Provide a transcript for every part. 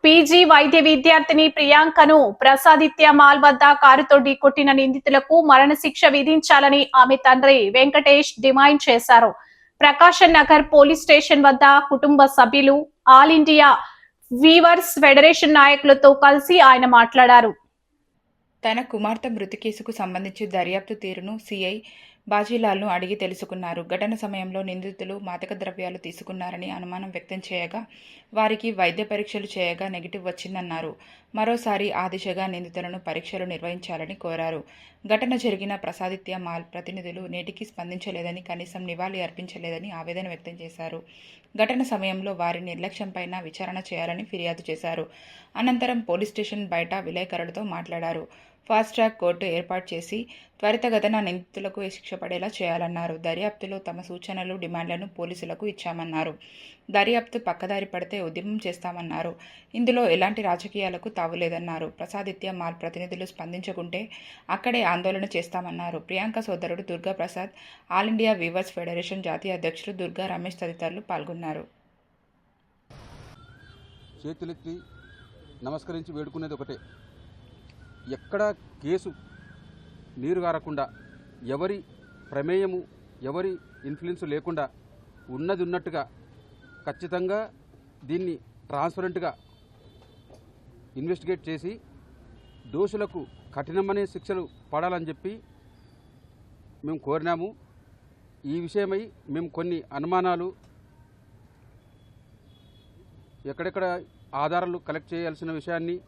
PG వైద్య విద్యార్థిని ప్రియాంకను Prasaditya mall వద్ద కారుతో ఢీకొట్టిన నిందితులకు మరణశిక్ష విధించాలని ఆమె తండ్రి వెంకటేష్ డిమాండ్ చేశారు. ప్రకాశం నగర్ పోలీస్ స్టేషన్ వద్ద కుటుంబ సభ్యులు, ఆల్ ఇండియా వీవర్స్ ఫెడరేషన్ నాయకులతో కలిసి ఆయన మాట్లాడారు. తన కుమార్తె మృతి కేసుకు సంబంధించి దర్యాప్తు తీరును సీఐ బాజీలాల్ను అడిగి తెలుసుకున్నారు. ఘటన సమయంలో నిందితులు మాదక ద్రవ్యాలు తీసుకున్నారని అనుమానం వ్యక్తం చేయగా వారికి వైద్య పరీక్షలు చేయగా నెగిటివ్ వచ్చిందన్నారు. మరోసారి ఆ దిశగా నిందితులను పరీక్షలు నిర్వహించాలని కోరారు. ఘటన జరిగిన ప్రసాదిత్య మాల్ ప్రతినిధులు నేటికి స్పందించలేదని, కనీసం నివాళి అర్పించలేదని ఆవేదన వ్యక్తం చేశారు. ఘటన సమయంలో వారి నిర్లక్ష్యంపైన విచారణ చేయాలని ఫిర్యాదు చేశారు. అనంతరం పోలీస్ స్టేషన్ బయట విలేకరులతో మాట్లాడారు. ఫాస్ట్ ట్రాక్ కోర్టు ఏర్పాటు చేసి త్వరితగతిన నిందితులకు శిక్ష పడేలా చేయాలన్నారు. దర్యాప్తులో తమ సూచనలు, డిమాండ్లను పోలీసులకు ఇచ్చామన్నారు. దర్యాప్తు పక్కదారి పడితే ఉద్యమం చేస్తామన్నారు. ఇందులో ఎలాంటి రాజకీయాలకు తావులేదన్నారు. ప్రసాదిత్య మాల్ ప్రతినిధులు స్పందించకుంటే అక్కడే ఆందోళన చేస్తామన్నారు. ప్రియాంక సోదరుడు Durga Prasad, all India weavers federation జాతీయ అధ్యక్షులు దుర్గా రమేష్ తదితరులు పాల్గొన్నారు. చేతులెత్తి నమస్కరించి వేడుకునేది ఒకటే, ఎక్కడ కేసు నీరు గారకుండా, ఎవరి ప్రమేయము, ఎవరి ఇన్ఫ్లుయెన్స్ లేకుండా ఉన్నది ఉన్నట్టుగా ఖచ్చితంగా దీన్ని ట్రాన్స్పరెంట్గా ఇన్వెస్టిగేట్ చేసి దోషులకు కఠినమైన శిక్షలు పడాలని చెప్పి మేము కోరినాము. ఈ విషయమై మేము కొన్ని అనుమానాలు, ఎక్కడెక్కడ ఆధారాలు కలెక్ట్ చేయాల్సిన విషయాన్ని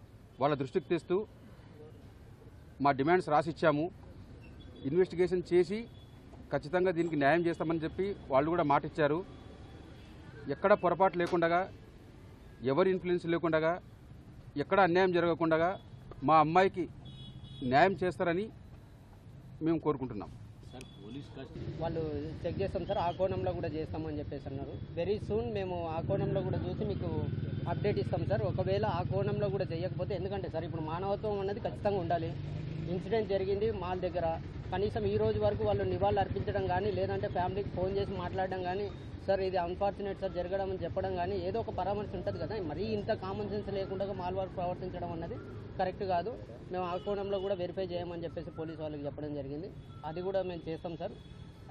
వాళ్ళ దృష్టికి తెస్తూ మా డిమాండ్స్ రాసిచ్చాము. ఇన్వెస్టిగేషన్ చేసి ఖచ్చితంగా దీనికి న్యాయం చేస్తామని చెప్పి వాళ్ళు కూడా మాట ఇచ్చారు. ఎక్కడ పొరపాటు లేకుండా, ఎవరి ఇన్ఫ్లుయెన్స్ లేకుండా, ఎక్కడ అన్యాయం జరగకుండా మా అమ్మాయికి న్యాయం చేస్తారని మేము కోరుకుంటున్నాం. వాళ్ళు చెక్ చేస్తాం సార్, ఆ కోణంలో కూడా చేస్తామని చెప్పేసి అన్నారు. వెరీ సూన్ మేము ఆ కోణంలో కూడా చూసి మీకు అప్డేట్ ఇస్తాం సార్. ఒకవేళ ఆ కోణంలో కూడా చేయకపోతే, ఎందుకంటే సార్ ఇప్పుడు మానవత్వం అన్నది ఖచ్చితంగా ఉండాలి. ఇన్సిడెంట్ జరిగింది మాల్ దగ్గర, కనీసం ఈ రోజు వరకు వాళ్ళు నివాళులు అర్పించడం కానీ, లేదంటే ఫ్యామిలీకి ఫోన్ చేసి మాట్లాడడం కానీ, సార్ ఇది అన్ఫార్చునేట్ సార్ జరగడం అని చెప్పడం కానీ, ఏదో ఒక పరామర్శ ఉంటుంది కదా. మరీ ఇంత కామన్ సెన్స్ లేకుండా మాల్ వారు ప్రవర్తించడం అన్నది కరెక్ట్ కాదు. మేము ఆ కోణంలో కూడా వెరిఫై చేయమని చెప్పేసి పోలీసు వాళ్ళకి చెప్పడం జరిగింది. అది కూడా మేము చేస్తాం sir.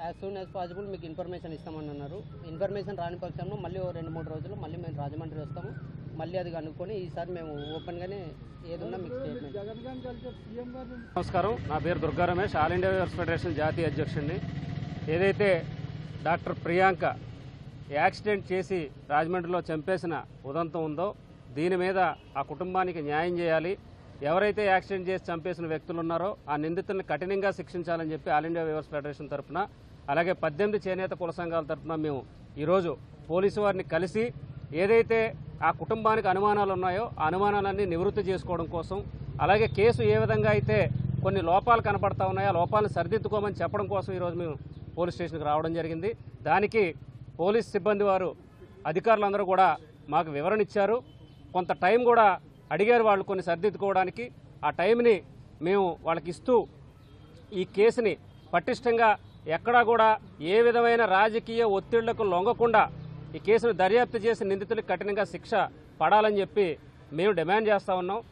As soon as possible మీకు ఇన్ఫర్మేషన్ ఇస్తామని అన్నారు. ఇన్ఫర్మేషన్ రాని పక్షంలో మళ్ళీ 2-3 రోజులు మళ్ళీ మేము రాజమండ్రి వస్తాము. మళ్ళీ అది కనుక్కొని ఈసారి మేము ఓపెన్గానే ఏదున్నా మీకు స్టేట్మెంట్. నమస్కారం, నా పేరు Durga Ramesh, all India weavers federation జాతీయ అధ్యక్షుడిని. ఏదైతే డాక్టర్ ప్రియాంక యాక్సిడెంట్ చేసి రాజమండ్రిలో చంపేసిన ఉదంతం ఉందో, దీని మీద ఆ కుటుంబానికి న్యాయం చేయాలి. ఎవరైతే యాక్సిడెంట్ చేసి చంపేసిన వ్యక్తులు ఉన్నారో ఆ నిందితుల్ని కఠినంగా శిక్షించాలని చెప్పి ఆల్ ఇండియా వీవర్స్ ఫెడరేషన్ తరఫున, అలాగే 18 చేనేత కుల సంఘాల తరఫున మేము ఈరోజు పోలీసు వారిని కలిసి ఏదైతే ఆ కుటుంబానికి అనుమానాలు ఉన్నాయో ఆ అనుమానాలన్నీ నివృత్తి చేసుకోవడం కోసం, అలాగే కేసు ఏ విధంగా అయితే కొన్ని లోపాలు కనపడతా ఉన్నాయో ఆ లోపాలను సరిదిద్దుకోమని చెప్పడం కోసం ఈరోజు మేము పోలీస్ స్టేషన్కి రావడం జరిగింది. దానికి పోలీస్ సిబ్బంది వారు, అధికారులందరూ కూడా మాకు వివరణ ఇచ్చారు. కొంత టైం కూడా అడిగారు వాళ్ళు కొన్ని సరిదిద్దుకోవడానికి. ఆ టైంని మేము వాళ్ళకి ఇస్తూ ఈ కేసుని పటిష్టంగా ఎక్కడా కూడా ఏ విధమైన రాజకీయ ఒత్తిళ్లకు లొంగకుండా ఈ కేసును దర్యాప్తు చేసి నిందితులకు కఠినంగా శిక్ష పడాలని చెప్పి మేము డిమాండ్ చేస్తూ ఉన్నాం.